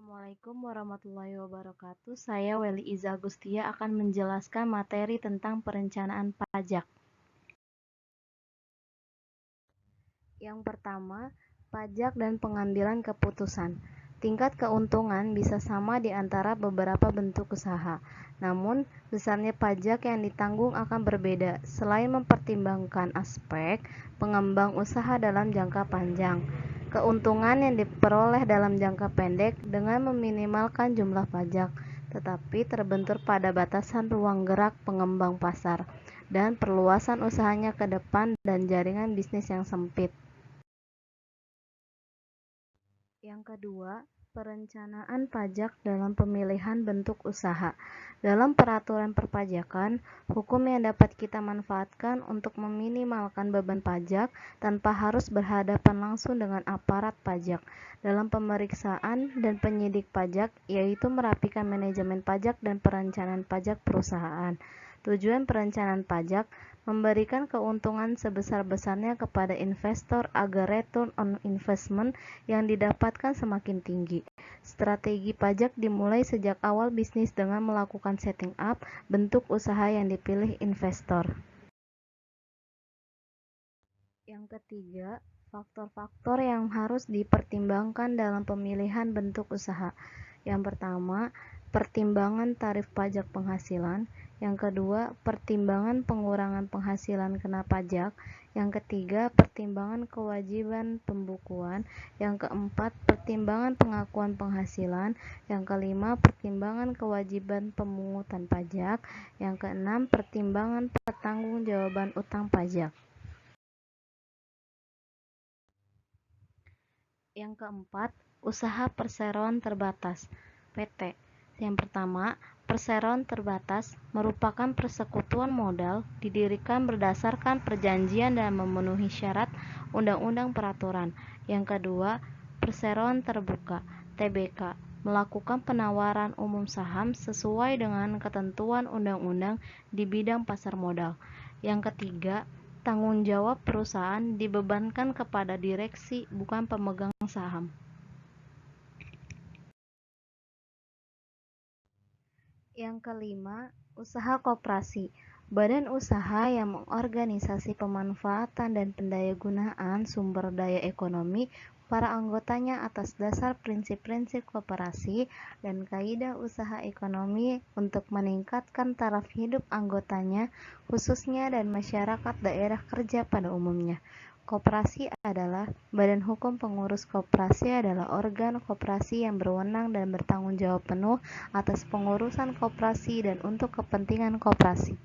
Assalamualaikum warahmatullahi wabarakatuh. Saya Weli Iza Agustia akan menjelaskan materi tentang perencanaan pajak. Yang pertama, pajak dan pengambilan keputusan. Tingkat keuntungan bisa sama di antara beberapa bentuk usaha. Namun, besarnya pajak yang ditanggung akan berbeda selain mempertimbangkan aspek pengembang usaha dalam jangka panjang. Keuntungan yang diperoleh dalam jangka pendek dengan meminimalkan jumlah pajak, tetapi terbentur pada batasan ruang gerak pengembang pasar dan perluasan usahanya ke depan dan jaringan bisnis yang sempit. Yang kedua, perencanaan pajak dalam pemilihan bentuk usaha. Dalam peraturan perpajakan, hukum yang dapat kita manfaatkan untuk meminimalkan beban pajak tanpa harus berhadapan langsung dengan aparat pajak. Dalam pemeriksaan dan penyidik pajak, yaitu merapikan manajemen pajak dan perencanaan pajak perusahaan. Tujuan perencanaan pajak memberikan keuntungan sebesar-besarnya kepada investor agar return on investment yang didapatkan semakin tinggi. Strategi pajak dimulai sejak awal bisnis dengan melakukan setting up bentuk usaha yang dipilih investor. Yang ketiga, faktor-faktor yang harus dipertimbangkan dalam pemilihan bentuk usaha. Yang pertama, pertimbangan tarif pajak penghasilan. Yang kedua, pertimbangan pengurangan penghasilan kena pajak. Yang ketiga, pertimbangan kewajiban pembukuan. Yang keempat, pertimbangan pengakuan penghasilan. Yang kelima, pertimbangan kewajiban pemungutan pajak. Yang keenam, pertimbangan pertanggungjawaban utang pajak. Yang keempat, usaha perseroan terbatas (PT). Yang pertama, perseroan terbatas merupakan persekutuan modal didirikan berdasarkan perjanjian dan memenuhi syarat undang-undang peraturan. Yang kedua, perseroan terbuka (TBK) melakukan penawaran umum saham sesuai dengan ketentuan undang-undang di bidang pasar modal. Yang ketiga, tanggung jawab perusahaan dibebankan kepada direksi, bukan pemegang saham. Yang kelima, usaha koperasi. Badan usaha yang mengorganisasi pemanfaatan dan pendayagunaan sumber daya ekonomi para anggotanya atas dasar prinsip-prinsip koperasi dan kaidah usaha ekonomi untuk meningkatkan taraf hidup anggotanya, khususnya dan masyarakat daerah kerja pada umumnya. Koperasi adalah badan hukum. Pengurus koperasi adalah organ koperasi yang berwenang dan bertanggung jawab penuh atas pengurusan koperasi dan untuk kepentingan koperasi.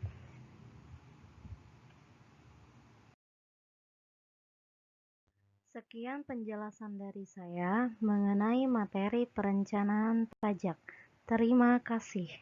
Sekian penjelasan dari saya mengenai materi perencanaan pajak. Terima kasih.